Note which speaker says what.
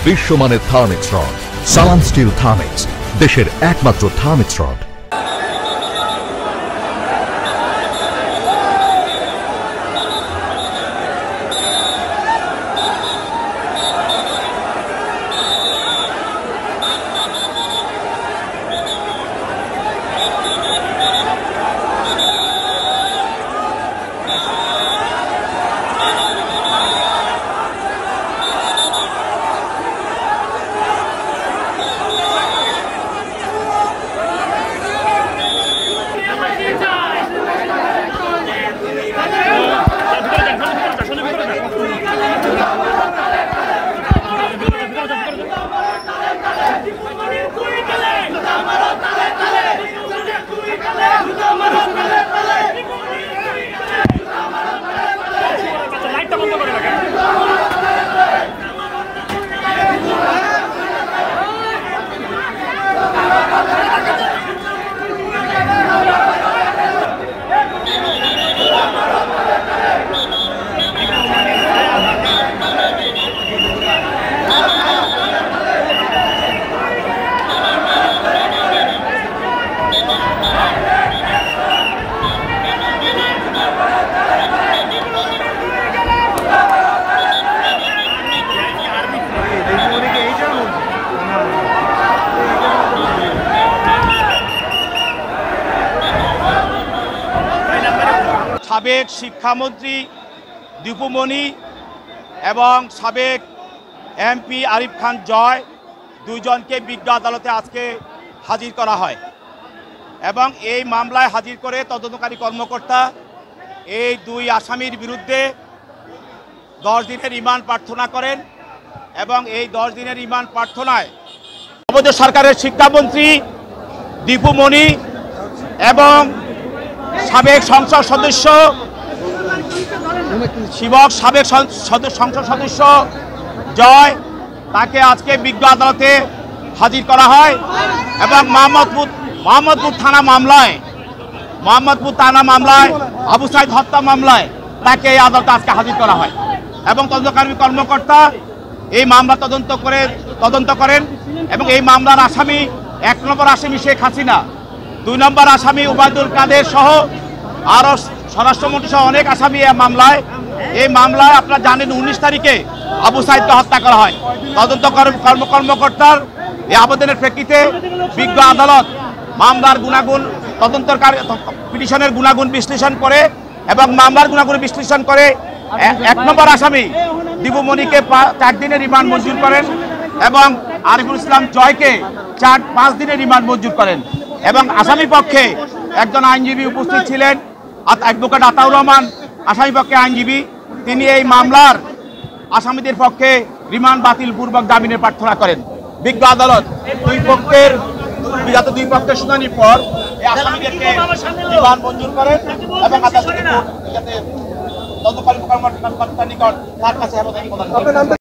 Speaker 1: বিশ্বমানের থার্মিক্স রড। সালাম স্টিল থার্মিক্স, দেশের একমাত্র থার্মিক্স রড।
Speaker 2: সাবেক শিক্ষামন্ত্রী দীপু মনি এবং সাবেক এমপি আরিফ খান জয় দুইজনকে বিজ্ঞ আদালতে আজকে হাজির করা হয় এবং এই মামলায় হাজির করে তদন্তকারী কর্মকর্তা এই দুই আসামির বিরুদ্ধে 10 দিনের রিমান্ড প্রার্থনা করেন এবং এই 10 দিনের রিমান্ড প্রার্থনায় অবৈধ সরকারের শিক্ষামন্ত্রী দীপু মনি এবং সাবেক সংসদ সদস্য সাবেক সংসদ সদস্য জয় তাকে আজকে বিজ্ঞ আদালতে হাজির করা হয় এবং মোহাম্মদপুর থানা মামলায় আবু সাইদ হত্যা মামলায় তাকে এই আদালতে আজকে হাজির করা হয় এবং তদন্তকারী কর্মকর্তা এই মামলা তদন্ত করেন এবং এই মামলার আসামি 1 নম্বর আসামি শেখ হাসিনা, 2 নম্বর আসামি ওবায়দুল কাদের সহ আরও স্বরাষ্ট্রমন্ত্রী সহ অনেক আসামি এই মামলায় আপনারা জানেন 19 তারিখে আবু সাইদকে হত্যা করা হয়। তদন্ত কর্মকর্তার এই আবেদনের প্রেক্ষিতে বিজ্ঞ আদালত মামলার গুণাগুণ তদন্তকারী পিটিশনের গুণাগুণ বিশ্লেষণ করে এবং মামলার গুণাগুণ বিশ্লেষণ করে 1 নম্বর আসামি দীপু মনিকে 4 দিনের রিমান্ড মঞ্জুর করেন এবং আরিফুল ইসলাম জয়কে 5 দিনের রিমান্ড মঞ্জুর করেন এবং আসামি পক্ষে একজন আইনজীবী উপস্থিত ছিলেন, অ্যাডভোকেট আতাউর রহমান আসামি পক্ষে আইনজীবী। তিনি এই মামলার আসামিদের পক্ষে রিমান্ড বাতিল পূর্বক জামিনের প্রার্থনা করেন। বিজ্ঞ আদালত দুই পক্ষের শুনানির পর এই আসামিদেরকে রিমান্ড মঞ্জুর করেন এবং তদন্তকারী কর্মকর্তার নিকট তার কাছে